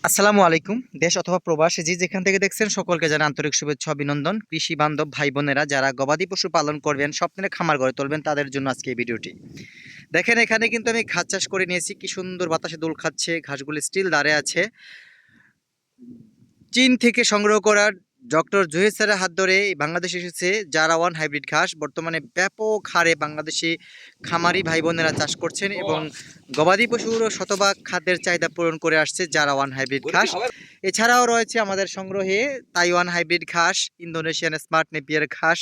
আসসালামু আলাইকুম। দেশ অথবা প্রবাসী যে যেখান থেকে দেখছেন সকলকে জানাই আন্তরিক শুভেচ্ছা অভিনন্দন। কৃষি বান্ধব ভাই বোনেরা যারা গবাদি পশু পালন করবেন, স্বপ্নের খামার গড়ে তুলবেন, তাদের জন্য আজকে এই ভিডিওটি। দেখেন এখানে কিন্তু আমি ঘাস চাষ করে নিয়েছি, কি সুন্দর বাতাসে দোল খাচ্ছে, ঘাসগুলি স্টিল দাঁড়িয়ে আছে। চীন থেকে সংগ্রহ করা ডক্টর জহির স্যারের হাত ধরে বাংলাদেশে এসেছে জারা ওয়ান হাইব্রিড ঘাস। বর্তমানে ব্যাপক হারে বাংলাদেশি খামারি ভাই বোনেরা চাষ করছেন এবং গবাদি পশুর শতভাগ খাদ্যের চাহিদা পূরণ করে আসছে জারা ওয়ান হাইব্রিড ঘাস। এছাড়াও রয়েছে আমাদের সংগ্রহে তাইওয়ান হাইব্রিড ঘাস, ইন্দোনেশিয়ান স্মার্ট নেপিয়ার ঘাস,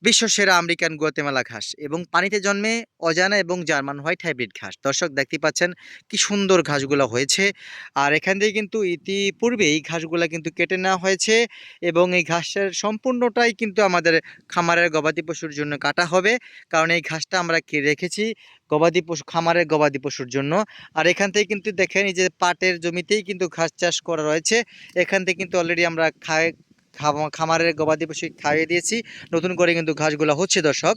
বিশ্বসেরা আমেরিকান গুয়াতেমালা ঘাস এবং পানিতে জন্মে অজানা এবং জার্মান হোয়াইট হাইব্রিড ঘাস। দর্শক দেখতে পাচ্ছেন কি সুন্দর ঘাসগুলো হয়েছে। আর এখান থেকে কিন্তু ইতিপূর্বে এই ঘাসগুলো কিন্তু কেটে নেওয়া হয়েছে এবং এই ঘাসের সম্পূর্ণটাই কিন্তু আমাদের খামারের গবাদি পশুর জন্য কাটা হবে, কারণ এই ঘাসটা আমরা রেখেছি গবাদি পশু খামারের গবাদি পশুর জন্য। আর এখান থেকে কিন্তু দেখেন এই যে পাটের জমিতেই কিন্তু ঘাস চাষ করা রয়েছে। এখান থেকে কিন্তু অলরেডি আমরা খামারের গবাদি পশু খাইয়ে দিয়েছি, নতুন করে কিন্তু ঘাসগুলো হচ্ছে। দর্শক,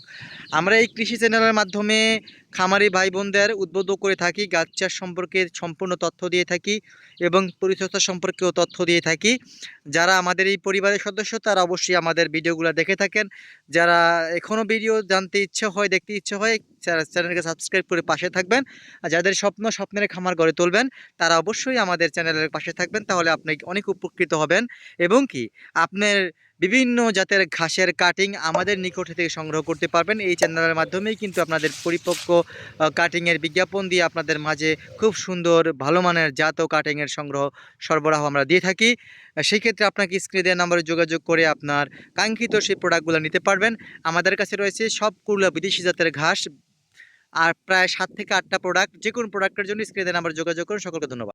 আমরা এই কৃষি চ্যানেলের মাধ্যমে খামারি ভাই বোনদের উদ্বুদ্ধ করে থাকি, গাছ চাষ সম্পর্কে সম্পূর্ণ তথ্য দিয়ে থাকি এবং পরিচর্যা সম্পর্কেও তথ্য দিয়ে থাকি। যারা আমাদের এই পরিবারের সদস্য তারা অবশ্যই আমাদের ভিডিওগুলো দেখে থাকেন। যারা এখনও ভিডিও জানতে ইচ্ছে হয়, দেখতে ইচ্ছে হয়, চ্যানেলকে সাবস্ক্রাইব করে পাশে থাকবেন। আর যাদের স্বপ্নের খামার গড়ে তুলবেন তারা অবশ্যই আমাদের চ্যানেলের পাশে থাকবেন, তাহলে আপনি অনেক উপকৃত হবেন। এবং কি আপনার বিভিন্ন জাতের ঘাসের কাটিং আমাদের নিকট থেকে সংগ্রহ করতে পারবেন। এই চ্যানেলের মাধ্যমেই কিন্তু আপনাদের পরিপক্ক কাটিংয়ের বিজ্ঞাপন দিয়ে আপনাদের মাঝে খুব সুন্দর ভালো মানের জাত ও কাটিংয়ের সরবরাহ আমরা দিয়ে থাকি। সেই ক্ষেত্রে আপনাকে স্ক্রিনে দেওয়া নাম্বারে যোগাযোগ করে আপনার কাঙ্ক্ষিত সেই প্রোডাক্টগুলো নিতে পারবেন। আমাদের কাছে রয়েছে সবগুলো বিদেশি জাতের ঘাস, আর প্রায় 7 থেকে 8টা প্রোডাক্ট। যে কোনো প্রোডাক্টের জন্য স্ক্রিনে দেওয়া নাম্বারে যোগাযোগ করুন। সকলকে ধন্যবাদ।